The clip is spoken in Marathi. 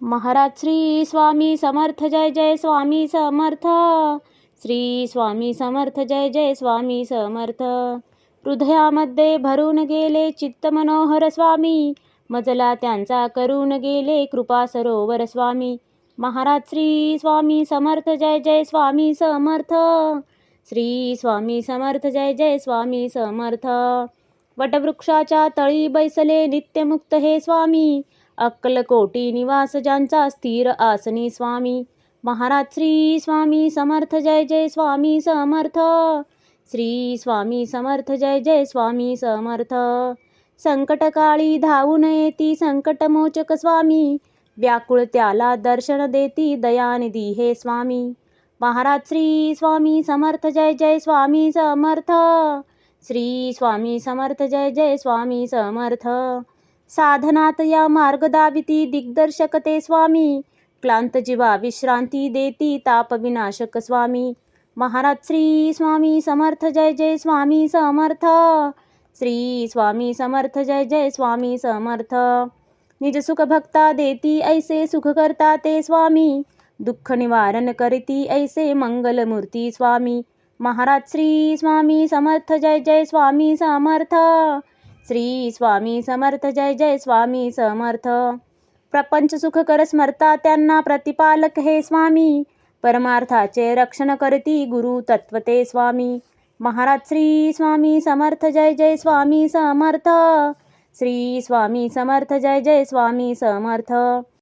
महाराज श्री स्वामी समर्थ जय जय स्वामी समर्थ. श्री स्वामी समर्थ जय जय स्वामी समर्थ. हृदयामध्ये भरून गेले चित्त मनोहर स्वामी, मजला त्यांचा करून गेले कृपा सरोवर स्वामी. महाराज श्री स्वामी समर्थ जय जय स्वामी समर्थ. श्री स्वामी समर्थ जय जय स्वामी समर्थ. वटवृक्षाच्या तळी बैसले नित्यमुक्त हे स्वामी, अक्कलकोटी निवास ज्यांचा स्थिर आसनी स्वामी. महाराज श्री स्वामी समर्थ जय जय स्वामी समर्थ. श्री स्वामी समर्थ जय जय स्वामी समर्थ. संकटकाळी धावून येती संकटमोचक स्वामी, व्याकुळ त्याला दर्शन देती दयानिधी हे स्वामी. महाराज श्री स्वामी समर्थ जय जय स्वामी समर्थ. श्री स्वामी समर्थ जय जय स्वामी समर्थ. साधनात या मार्ग दाविती दिग्दर्शक ते स्वामी, क्लांत जीवा विश्रांती देती ताप विनाशक स्वामी. महाराज श्री स्वामी समर्थ जय जय स्वामी समर्थ. श्री स्वामी समर्थ जय जय स्वामी समर्थ. निज सुख भक्ता देती ऐसे सुख करता ते स्वामी, दुःख निवारण करती ऐसे मंगलमूर्ती स्वामी. महाराज श्री स्वामी समर्थ जय जय स्वामी समर्थ. श्री स्वामी समर्थ जय जय स्वामी समर्थ. प्रपंच सुख कर स्मरता त्यांना प्रतिपालक हे स्वामी, परमार्थाचे रक्षण करती गुरु तत्वते स्वामी. महाराज श्री स्वामी समर्थ जय जय स्वामी समर्थ. श्री स्वामी समर्थ जय जय स्वामी समर्थ.